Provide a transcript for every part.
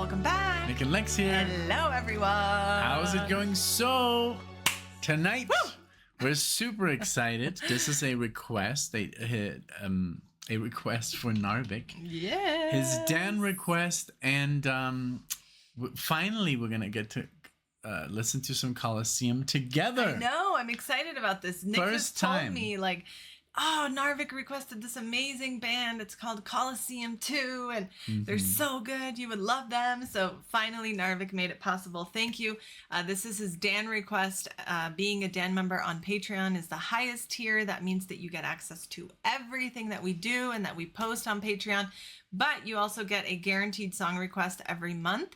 welcome back. Nick and Lex here. Hello, everyone. How's it going? So, tonight, we're super excited. This is a request, a request for NARVIK. Yeah. His Dan request, and finally, we're going to get to listen to some Colosseum together. I know. I'm excited about this. Nick First just told time. me, like, oh, NARVIK requested this amazing band. It's called COLOSSEUM 2, and they're so good. You would love them. So finally, NARVIK made it possible. Thank you. This is his Dan request. Being a Dan member on Patreon is the highest tier. That means that you get access to everything that we do and that we post on Patreon. But you also get a guaranteed song request every month.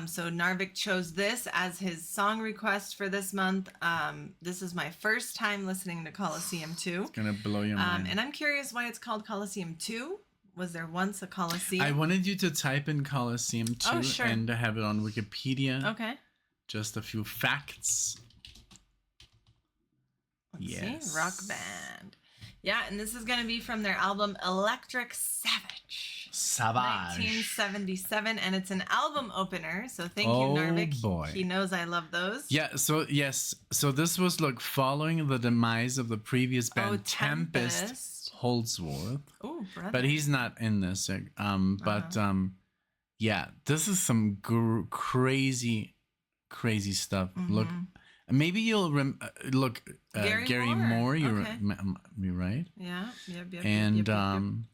So NARVIK chose this as his song request for this month. This is my first time listening to Colosseum 2. It's going to blow your mind. And I'm curious why it's called Colosseum 2. Was there once a Colosseum? I wanted you to type in Colosseum 2 and have it on Wikipedia. Okay. Just a few facts. Let's see. Rock band. Yeah, and this is going to be from their album Electric Savage. 1977, and it's an album opener. So thank you, NARVIK. Oh boy. He knows I love those. Yeah, so yes. So this was following the demise of the previous band Tempest Holdsworth. Oh, brother. But he's not in this. Yeah, this is some crazy stuff. Look, maybe you'll look Gary Moore. You're right. Yeah. Yep. And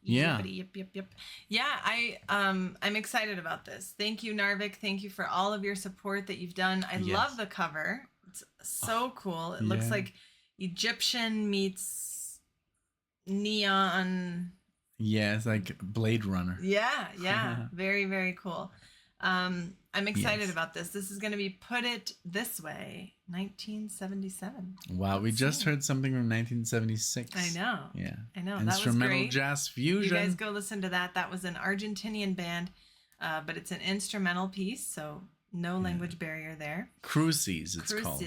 Yep. Yeah. I'm excited about this. Thank you, NARVIK. Thank you for all of your support that you've done. I love the cover. It's so cool. It looks like Egyptian meets neon. Yeah, it's like Blade Runner. Yeah. Very, very cool. I'm excited about this. This is going to be Put It This Way, 1977. Wow, we just heard something from 1976. I know. Yeah. I know. Instrumental that was great. jazz fusion. You guys go listen to that. That was an Argentinian band, but it's an instrumental piece, so no language barrier there. Cruises, it's called.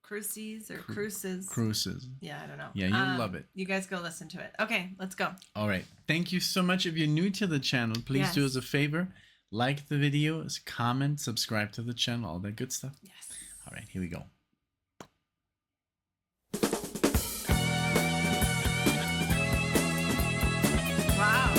Cruises or Cruises. Cruises. Yeah, I don't know. Yeah, you'll love it. You guys go listen to it. Okay, let's go. All right. Thank you so much. If you're new to the channel, please do us a favor. Like the videos, comment, subscribe to the channel, all that good stuff. Yes. All right, here we go. Wow.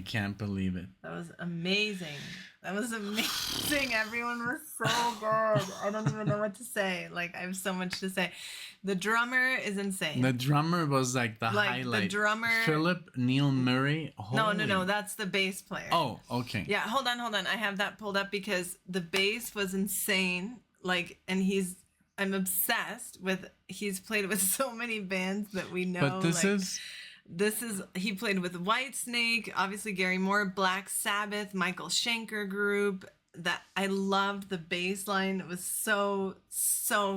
can't believe it. That was amazing. That was amazing. Everyone was so good. I don't even know what to say. Like, I have so much to say. The drummer is insane. The drummer was like the highlight. The drummer. Philip Neil Murray. No. That's the bass player. Oh, okay. Yeah, hold on. I have that pulled up because the bass was insane. Like, and I'm obsessed with, he's played with so many bands that we know. But he played with Whitesnake, obviously Gary Moore, Black Sabbath, Michael Schenker Group. That I loved the bass line. It was so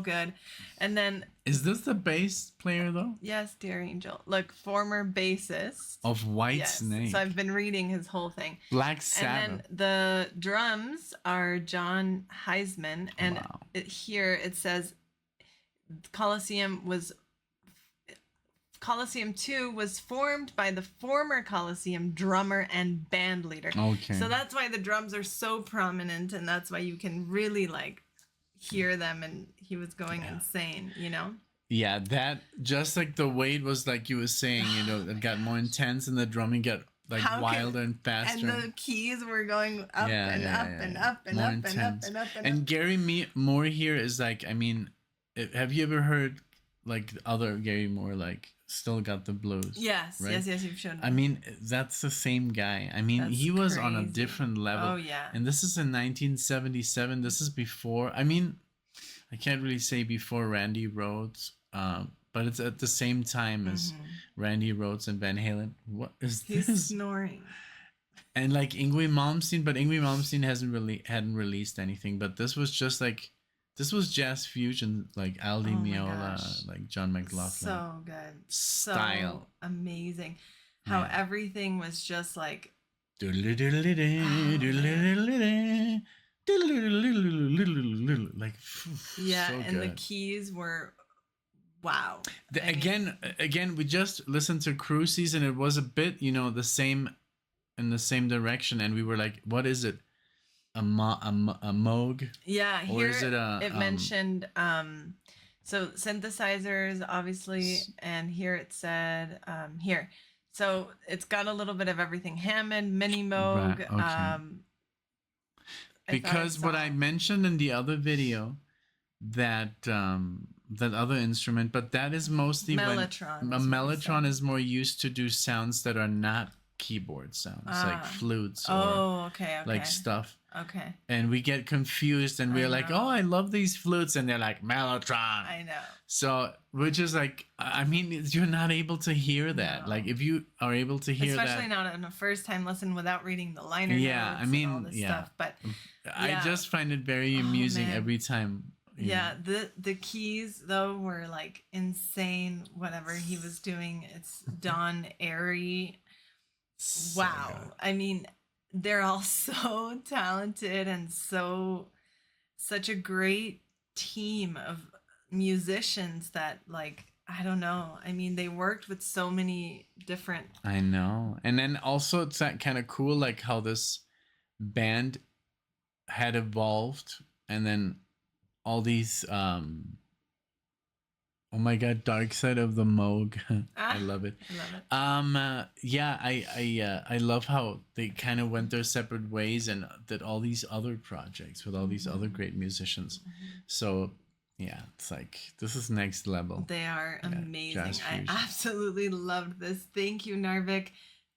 good. And then, is this the bass player though? Yes, dear Angel. Look, former bassist of Whitesnake. Yes. So I've been reading his whole thing. Black Sabbath. And then the drums are John Heisman, and here it says Colosseum 2 was formed by the former Colosseum drummer and band leader. Okay. So that's why the drums are so prominent, and that's why you can really like hear them, and he was going insane, you know? Yeah, that just like the weight was like you were saying, you know, it got more intense and the drumming got like wilder and faster. And the keys were going up and up and up and up and up and up and up. And Gary Moore here is like, I mean, have you ever heard like other Gary Moore, like Still Got the Blues? Yes, right? yes, you've shown me. I mean, that's the same guy. I mean, he was on a different level. Oh, yeah. And this is in 1977. This is before, I mean, I can't really say before Randy Rhoads, but it's at the same time as Randy Rhoads and Van Halen. What is this? He's snoring. And like Yngwie Malmsteen, but Yngwie Malmsteen hadn't released anything. But this was just like, this was jazz fusion, like Aldi Meola, like John McLaughlin. So good. Style. So amazing. How everything was just like. Like, yeah, so and good. the keys were, wow. Again, we just listened to Cruise Season. It was a bit, you know, in the same direction, and we were like, what is it? A Moog? Yeah, here is it it mentioned so synthesizers, obviously, and here it said here. So it's got a little bit of everything. Hammond, Mini Moog. Right, okay. Because what I mentioned in the other video, that that other instrument, but that is mostly Mellotron. When a Mellotron is more used to do sounds that are not keyboard sounds, like flutes or like stuff. Okay. And we get confused, and we're like, "Oh, I love these flutes," and they're like Mellotron. I know. So we're just like, I mean, you're not able to hear that. No. Like if you are able to hear especially not on a first time listen without reading the liner notes. I mean, and all this stuff. But I just find it very amusing every time. Yeah, the keys though were like insane. Whatever he was doing, it's Don Airy. So wow, good. I mean, they're all so talented and such a great team of musicians that, like, I don't know. I mean, they worked with so many different. I know, and then also it's that kind of cool, like how this band had evolved, and then all these oh my God, Dark Side of the Moog. I love it. I love it. Yeah, I love how they kind of went their separate ways and did all these other projects with all these other great musicians. So yeah, it's like, this is next level. They are amazing. I absolutely loved this. Thank you, NARVIK.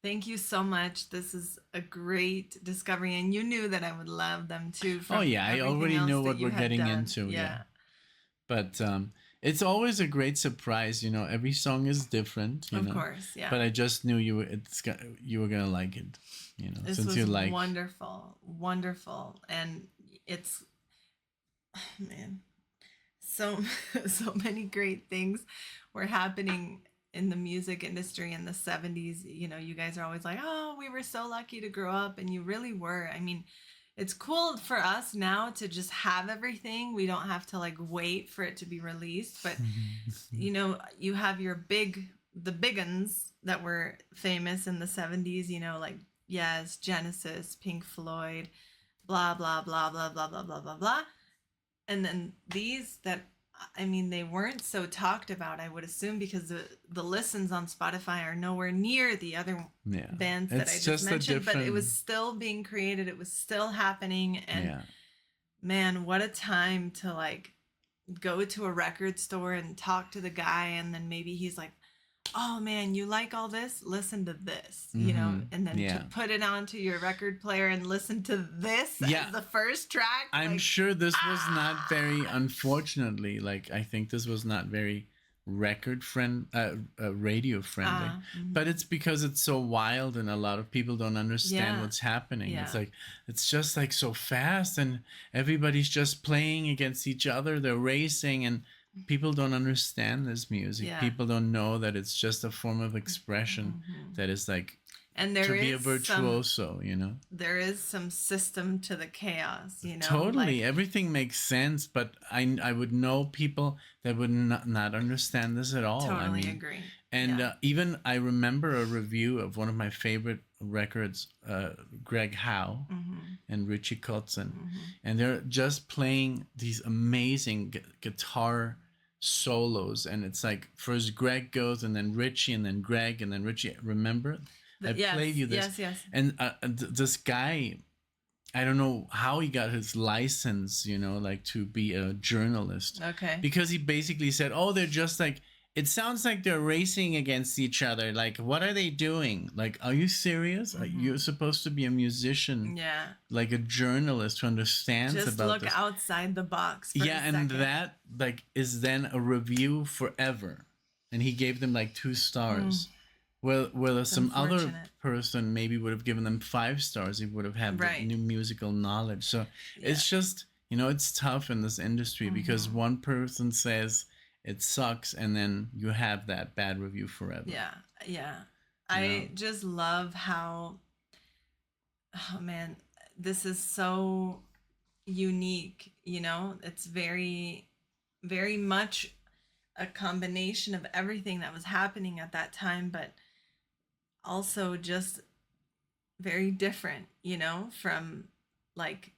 Thank you so much. This is a great discovery, and you knew that I would love them too. Oh yeah, I already know what we're getting into. Yeah. But it's always a great surprise, you know. Every song is different, you know. Of course, yeah. But I just knew you were gonna like it, you know. This since was you like wonderful, and it's so many great things were happening in the music industry in the 70s. You know, you guys are always like, oh, we were so lucky to grow up, and you really were. I mean, it's cool for us now to just have everything. We don't have to like wait for it to be released. But, you know, you have the big uns that were famous in the 70s, you know, like, yes, Genesis, Pink Floyd, blah, blah, blah, blah, blah, blah, blah, blah, blah. And then these that I mean, they weren't so talked about, I would assume, because the listens on Spotify are nowhere near the other bands that I just mentioned, but it was still being created. It was still happening. And man, what a time to like go to a record store and talk to the guy. And then maybe he's like, oh man, you like all this? Listen to this, you know, and then to put it onto your record player and listen to this as the first track. I'm sure this was not very, unfortunately, like I think this was not very radio friendly, but it's because it's so wild and a lot of people don't understand what's happening. It's like, it's just like so fast and everybody's just playing against each other. They're racing and people don't understand this music. People don't know that it's just a form of expression that is like, and there to be a virtuoso, you know. There is some system to the chaos, you know. Totally, like, everything makes sense, but I would know people that would not understand this at all. Totally agree. And even I remember a review of one of my favorite records, Greg Howe and Richie Kotzen, and they're just playing these amazing guitar solos, and it's like first Greg goes and then Richie and then Greg and then Richie. Remember? I played you this. Yes. And this guy, I don't know how he got his license, you know, like to be a journalist. Okay. Because he basically said, oh, they're just like, it sounds like they're racing against each other. Like, what are they doing? Like, are you serious? You're supposed to be a musician. Yeah. Like a journalist who understands just about this. Just look outside the box for a and that like is then a review forever. And he gave them like 2 stars. Well, some other person maybe would have given them 5 stars. He would have had the new musical knowledge. So it's just, you know, it's tough in this industry because one person says it sucks and then you have that bad review forever. Yeah. I just love how, oh man, this is so unique, you know. It's very, very much a combination of everything that was happening at that time, but also just very different, you know, from like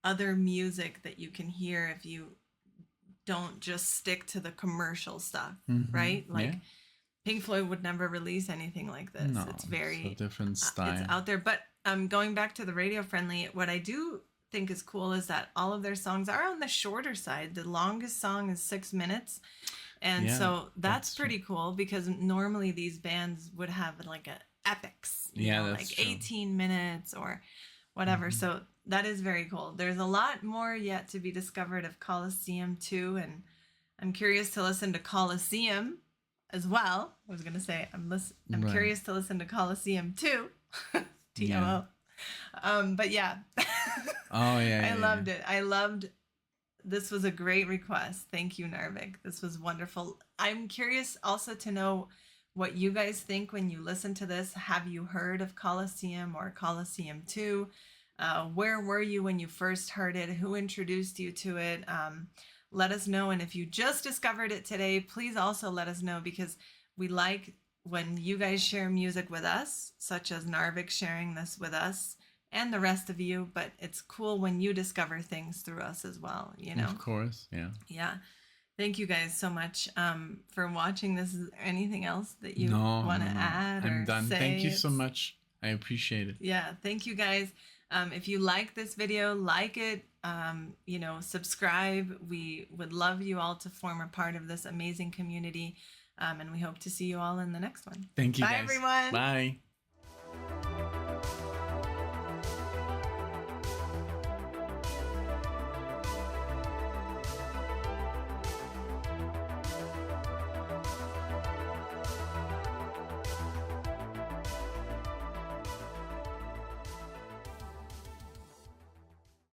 other music that you can hear if you don't just stick to the commercial stuff, right? Like Pink Floyd would never release anything like this. No, it's very a different style. It's out there. But going back to the radio friendly, what I do think is cool is that all of their songs are on the shorter side. The longest song is 6 minutes. And so that's pretty cool because normally these bands would have like a epics, you know, like 18 minutes or whatever. So that is very cool. There's a lot more yet to be discovered of Colosseum 2, and I'm curious to listen to Colosseum as well. I was going to say I'm curious to listen to Colosseum 2. TOO. But yeah. I loved it. I loved this was a great request. Thank you, NARVIK. This was wonderful. I'm curious also to know what you guys think when you listen to this. Have you heard of Colosseum or Colosseum 2? Where were you when you first heard it? Who introduced you to it? Let us know. And if you just discovered it today, please also let us know, because we like when you guys share music with us, such as NARVIK sharing this with us and the rest of you. But it's cool when you discover things through us as well, you know? Of course, yeah. Yeah. Thank you guys so much for watching this. Is there anything else that you want to add? I'm done. Say? Thank you so much. I appreciate it. Yeah, thank you guys. If you like this video, like it, you know, subscribe. We would love you all to form a part of this amazing community. And we hope to see you all in the next one. Thank you, Bye, guys. Everyone. Bye.